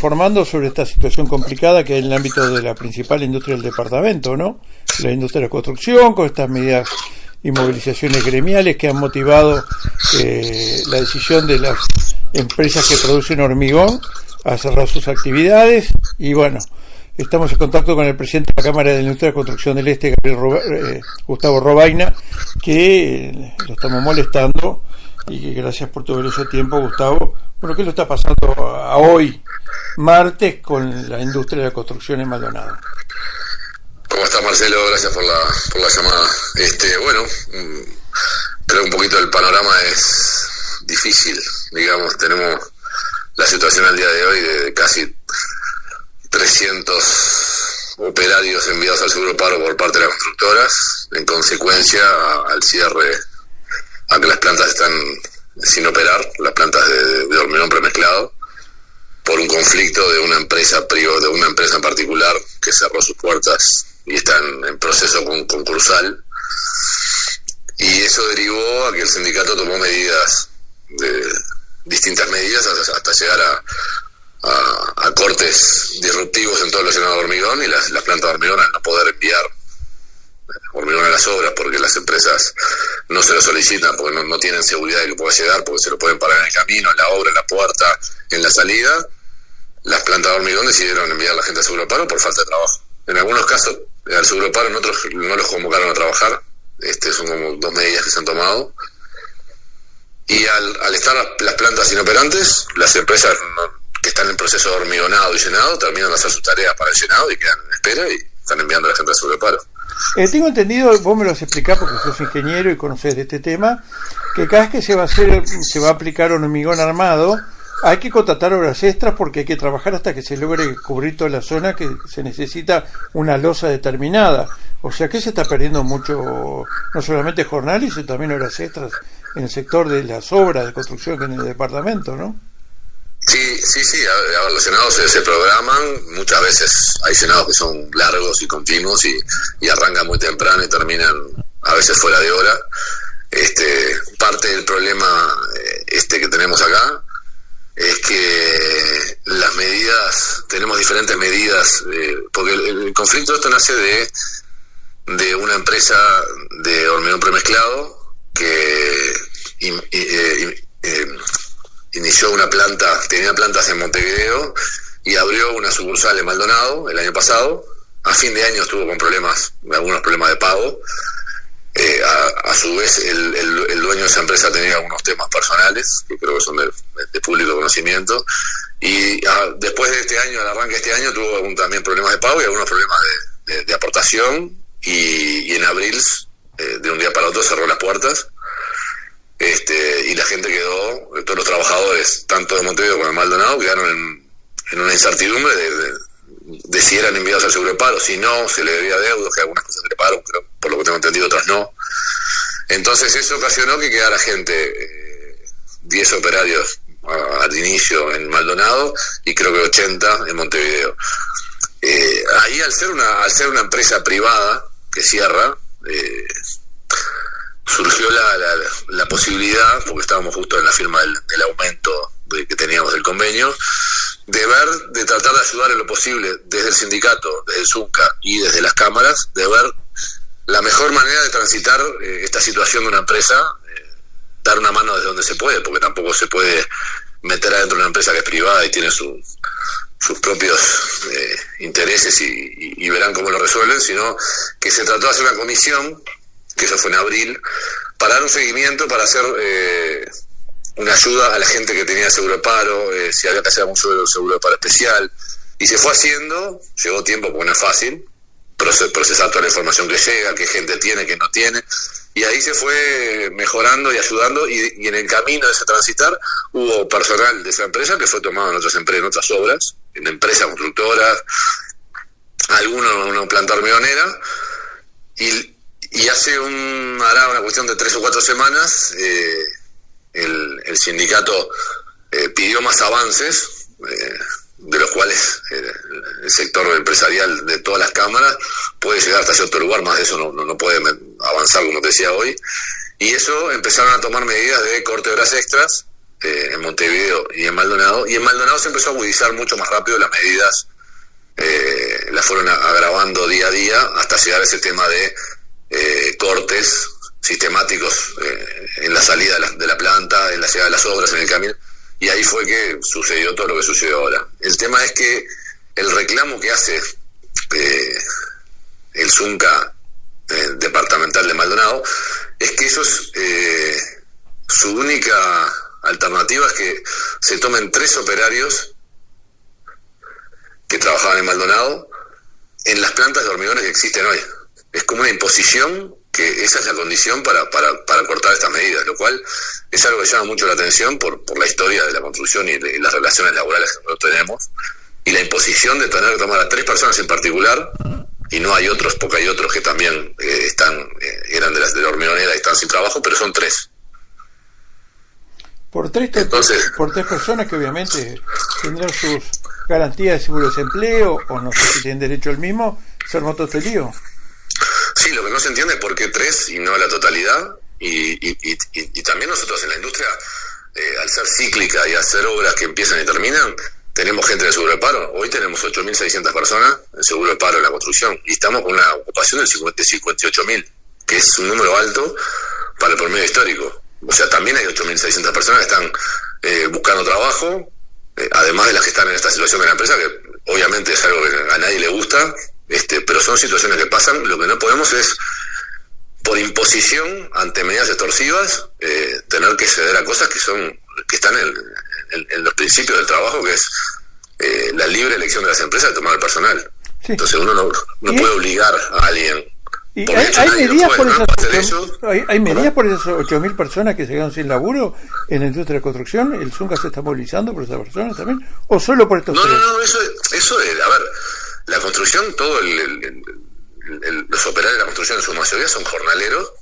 informando sobre esta situación complicada que hay en el ámbito de la principal industria del departamento, ¿no? La industria de la construcción, con estas medidas y movilizaciones gremiales que han motivado la decisión de las empresas que producen hormigón a cerrar sus actividades. Y bueno, estamos en contacto con el presidente de la Cámara de la Industria de Construcción del Este, Gustavo Robaina, que lo estamos molestando, y que gracias por todo ese tiempo, Gustavo. Bueno, ¿qué lo está pasando a hoy, martes, con la industria de la construcción en Maldonado? ¿Cómo está, Marcelo? Gracias por la llamada. Bueno, creo un poquito el panorama es difícil, digamos. Tenemos la situación al día de hoy de casi 300 operarios enviados al seguro paro por parte de las constructoras, en consecuencia al cierre, a que las plantas están sin operar, las plantas de hormigón premezclado, por un conflicto de una empresa de una empresa en particular que cerró sus puertas y están en proceso concursal, y eso derivó a que el sindicato tomó distintas medidas hasta llegar a cortes disruptivos en todo lo relacionado a hormigón, y las plantas de hormigón, al no poder enviar hormigón a las obras porque las empresas no se lo solicitan, porque no tienen seguridad de que pueda llegar, porque se lo pueden parar en el camino, en la obra, en la puerta, en la salida, las plantas de hormigón decidieron enviar a la gente al seguro paro por falta de trabajo. En algunos casos al seguro paro, en otros no los convocaron a trabajar. Son como dos medidas que se han tomado, y al estar las plantas inoperantes, las empresas que están en proceso de hormigonado y llenado terminan de hacer sus tareas para el llenado y quedan en espera, y están enviando a la gente al seguro paro. Tengo entendido, vos me lo has explicado porque sos ingeniero y conocés de este tema, que cada vez que se va a aplicar un hormigón armado, hay que contratar horas extras porque hay que trabajar hasta que se logre cubrir toda la zona, que se necesita una losa determinada. O sea que se está perdiendo mucho, no solamente jornales, sino también horas extras en el sector de las obras de construcción en el departamento, ¿no? Sí, los llenados se programan, muchas veces hay llenados que son largos y continuos y arrancan muy temprano y terminan a veces fuera de hora. Parte del problema que tenemos acá es que las medidas, tenemos diferentes medidas, porque el conflicto esto nace de una empresa de hormigón premezclado que inició tenía plantas en Montevideo y abrió una sucursal en Maldonado el año pasado. A fin de año estuvo con algunos problemas de pago. A su vez el dueño de esa empresa tenía algunos temas personales que creo que son de público conocimiento, y después de este año, al arranque de este año, tuvo también problemas de pago y algunos problemas de aportación, y en abril de un día para otro cerró las puertas, y la gente quedó, todos los trabajadores tanto de Montevideo como de Maldonado quedaron en una incertidumbre de si eran enviados al seguro de paro, si no, se le debía deudos, que algunas cosas se le pagaron, pero por lo que tengo entendido otras no. Entonces eso ocasionó que quedara gente, 10 operarios al inicio en Maldonado y creo que 80 en Montevideo. Ahí al ser una empresa privada que cierra, surgió la posibilidad, porque estábamos justo en la firma del aumento que teníamos del convenio, de tratar de ayudar en lo posible desde el sindicato, desde el ZUNCA y desde las cámaras, de ver la mejor manera de transitar esta situación de una empresa, dar una mano desde donde se puede, porque tampoco se puede meter adentro de una empresa que es privada y tiene sus propios intereses y verán cómo lo resuelven, sino que se trató de hacer una comisión, que eso fue en abril, para dar un seguimiento, para hacer una ayuda a la gente que tenía seguro de paro, si había que hacer algún seguro de paro especial, y se fue haciendo, llevó tiempo porque no es fácil procesar toda la información que llega, qué gente tiene, qué no tiene, y ahí se fue mejorando y ayudando, y en el camino de ese transitar hubo personal de esa empresa que fue tomado en otras empresas, en otras obras, en empresas constructoras, algunos en una planta hormigonera, y hará una cuestión de 3 o 4 semanas, el sindicato pidió más avances, de los cuales el sector empresarial de todas las cámaras puede llegar hasta cierto lugar, más de eso no puede avanzar, como te decía hoy, y eso empezaron a tomar medidas de corte de horas extras, en Montevideo y en Maldonado, y en Maldonado se empezó a agudizar mucho más rápido las medidas, las fueron agravando día a día hasta llegar a ese tema de cortes sistemáticos en la salida de la planta, en la llegada de las obras, en el camino, y ahí fue que sucedió todo lo que sucedió ahora. El tema es que el reclamo que hace el Zunca departamental de Maldonado es que ellos, su única alternativa es que se tomen 3 operarios que trabajaban en Maldonado en las plantas de hormigones que existen hoy. Es como una imposición, que esa es la condición para cortar estas medidas, lo cual es algo que llama mucho la atención por la historia de la construcción y las relaciones laborales que nosotros tenemos, y la imposición de tener que tomar a 3 personas en particular, y no hay otros, porque hay otros que también eran de la hormigonera y están sin trabajo, pero son 3. Por 3 personas que obviamente tendrán sus garantías de seguro de desempleo, o no sé si tienen derecho al mismo, se armó todo este lío. Sí, lo que no se entiende es por qué 3 y no la totalidad, y también nosotros en la industria, al ser cíclica y hacer obras que empiezan y terminan, tenemos gente de seguro de paro. Hoy tenemos 8.600 personas en seguro de paro en la construcción, y estamos con una ocupación de 58.000, que es un número alto para el promedio histórico. O sea, también hay 8.600 personas que están buscando trabajo, además de las que están en esta situación de la empresa, que obviamente es algo que a nadie le gusta, pero son situaciones que pasan. Lo que no podemos es, por imposición, ante medidas extorsivas, tener que ceder a cosas que están en los principios del trabajo, que es la libre elección de las empresas de tomar el personal. Sí. Entonces uno no puede obligar a alguien. ¿Y hay medidas por ¿Hay medidas por esas 8.000 personas que se quedaron sin laburo en la industria de la construcción? ¿El Zunca se está movilizando por esas personas también? ¿O solo por estos tres? No, eso es, a ver, la construcción, los operarios de la construcción en su mayoría son jornaleros,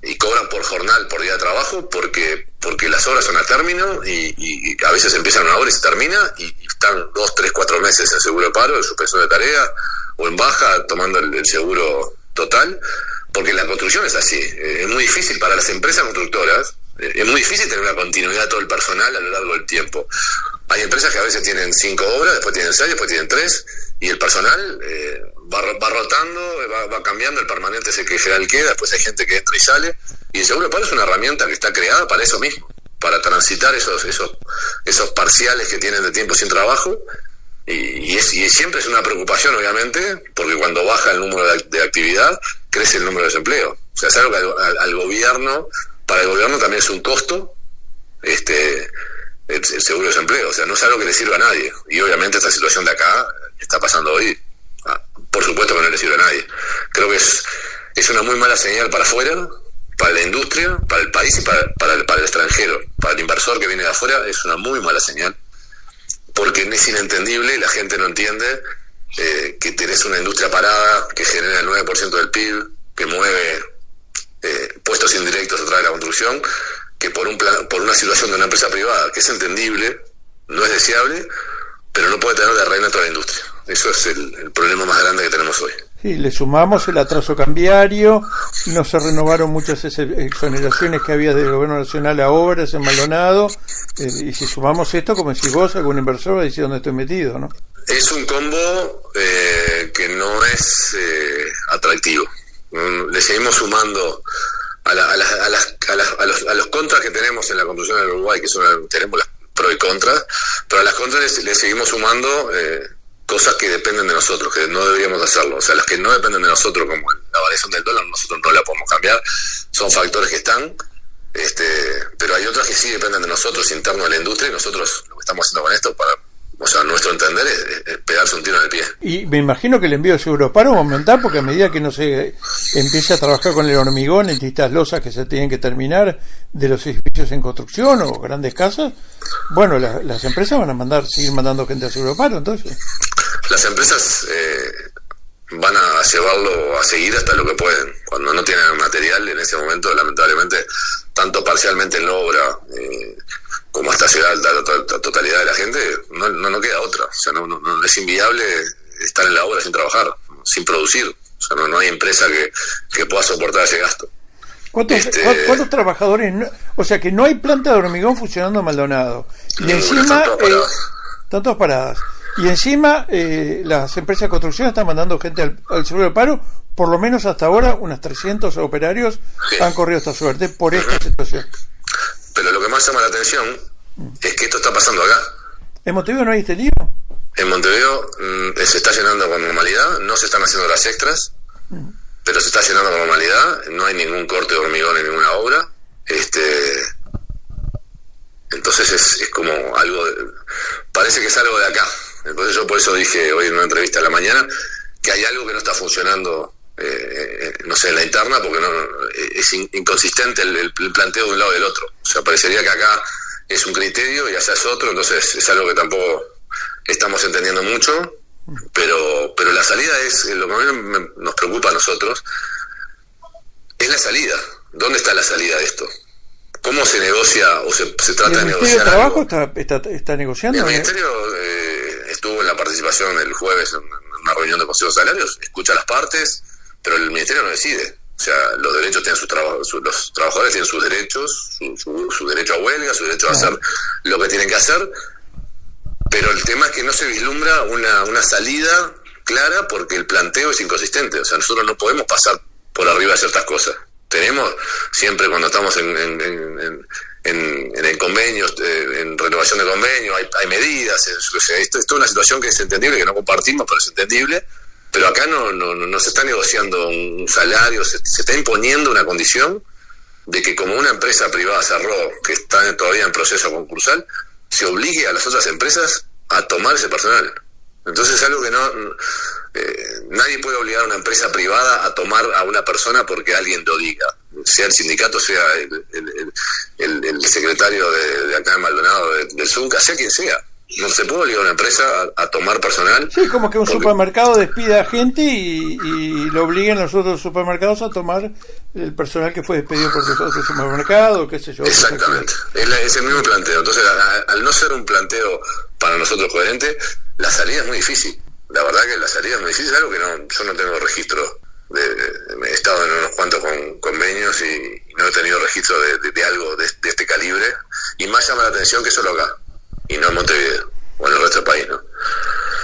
y cobran por jornal, por día de trabajo, porque las obras son a término, y a veces empiezan una obra y se termina, y están 2, 3, 4 meses en seguro de paro, en suspensión de tarea, o en baja, tomando el seguro total, porque en la construcción es así. Es muy difícil para las empresas constructoras, es muy difícil tener una continuidad de todo el personal a lo largo del tiempo. Hay empresas que a veces tienen 5 obras, después tienen 6, después tienen 3, y el personal va rotando, va cambiando, el permanente es el que general queda, después hay gente que entra y sale, y el seguro de paro es una herramienta que está creada para eso mismo, para transitar esos parciales que tienen de tiempo sin trabajo, y siempre es una preocupación, obviamente, porque cuando baja el número de actividad, crece el número de desempleo. O sea, es algo que al gobierno, para el gobierno también es un costo, el seguro de desempleo. O sea, no es algo que le sirva a nadie, y obviamente esta situación de acá está pasando hoy, por supuesto que no le sirve a nadie. Creo que es una muy mala señal para afuera, para la industria, para el país y para el extranjero. Para el inversor que viene de afuera es una muy mala señal, porque es inentendible, la gente no entiende que tenés una industria parada que genera el 9% del PIB, que mueve puestos indirectos a través de la construcción, que por una situación de una empresa privada que es entendible, no es deseable, pero no puede tener de reina toda la industria. Eso es el problema más grande que tenemos hoy. Sí, le sumamos el atraso cambiario, no se renovaron muchas exoneraciones que había del gobierno nacional a obras en Maldonado, y si sumamos esto, como decís vos, algún inversor va a decir dónde estoy metido, ¿no? Es un combo que no es atractivo. Le seguimos sumando a los contras que tenemos en la construcción del Uruguay, que tenemos las pros y contras, pero a las contras le seguimos sumando cosas que dependen de nosotros, que no deberíamos hacerlo. O sea, las que no dependen de nosotros, como la variación del dólar, nosotros no la podemos cambiar, son factores que están, pero hay otras que sí dependen de nosotros, internos de la industria, y nosotros lo que estamos haciendo con esto, nuestro entender es pegarse un tiro en el pie. Y me imagino que el envío de seguro de paro va a aumentar, porque a medida que no se empiece a trabajar con el hormigón en distintas losas que se tienen que terminar de los edificios en construcción o grandes casas, bueno, las empresas van a seguir mandando gente a seguro de paro, entonces. Las empresas van a llevarlo a seguir hasta lo que pueden. Cuando no tienen material, en ese momento, lamentablemente, tanto parcialmente en la obra como hasta llegar a la totalidad de la gente, no queda otra. O sea, no es inviable estar en la obra sin trabajar, sin producir. O sea, no hay empresa que pueda soportar ese gasto. ¿Cuántos trabajadores? O sea que no hay planta de hormigón funcionando en Maldonado. Y encima están todas paradas. Y encima las empresas de construcción están mandando gente al seguro de paro. Por lo menos hasta ahora unas 300 operarios han corrido esta suerte por esta situación. Pero lo que más llama la atención es que esto está pasando acá. ¿En Montevideo no hay este lío? En Montevideo se está llenando con normalidad, no se están haciendo las extras, pero se está llenando con normalidad, no hay ningún corte de hormigón en ninguna obra. Entonces es como algo, parece que es algo de acá. Entonces yo por eso dije hoy en una entrevista a la mañana que hay algo que no está funcionando, no sé, en la interna, porque es inconsistente el planteo de un lado y del otro. O sea, parecería que acá es un criterio y allá es otro, entonces es algo que tampoco estamos entendiendo mucho, pero la salida es, lo que más nos preocupa a nosotros, es la salida. ¿Dónde está la salida de esto? ¿Cómo se negocia o se trata de negociar? ¿El Ministerio de Trabajo está negociando? El Ministerio estuvo en la participación el jueves en una reunión de Consejo de Salarios, escucha a las partes, pero el Ministerio no decide. O sea, los derechos tienen los trabajadores tienen sus derechos, su derecho a huelga, su derecho a hacer lo que tienen que hacer, pero el tema es que no se vislumbra una salida clara porque el planteo es inconsistente. O sea, nosotros no podemos pasar por arriba de ciertas cosas. Tenemos siempre, cuando estamos en convenios, en renovación de convenios, hay medidas. O sea, esto es una situación que es entendible, que no compartimos, pero es entendible. Pero acá no se está negociando un salario, se está imponiendo una condición de que como una empresa privada cerró, que está todavía en proceso concursal, se obligue a las otras empresas a tomar ese personal. Entonces es algo que nadie puede obligar a una empresa privada a tomar a una persona porque alguien lo diga, sea el sindicato, sea el secretario de acá en Maldonado, del Zunca, sea quien sea. No se puede obligar a una empresa a tomar personal. Sí, como que un supermercado despida a gente y lo obliguen a los otros supermercados a tomar el personal que fue despedido por los otros supermercados, qué sé yo. Exactamente, es el mismo planteo. Entonces, al no ser un planteo para nosotros coherente, la salida es muy difícil. La verdad que la salida es muy difícil, es algo que yo no tengo registro. He estado en unos cuantos convenios y no he tenido registro de algo de este calibre. Y más llama la atención que solo acá. Y no en Montevideo, o en el resto del país, ¿no?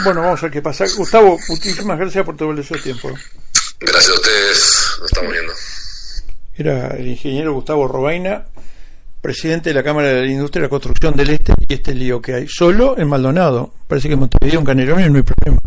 Bueno, vamos a ver qué pasa. Gustavo, muchísimas gracias por tu valioso tiempo. Gracias a ustedes, nos estamos viendo. Era el ingeniero Gustavo Robaina, presidente de la Cámara de la Industria de la Construcción del Este, y este lío que hay. Solo en Maldonado. Parece que en Montevideo, en Canelones, no hay problema.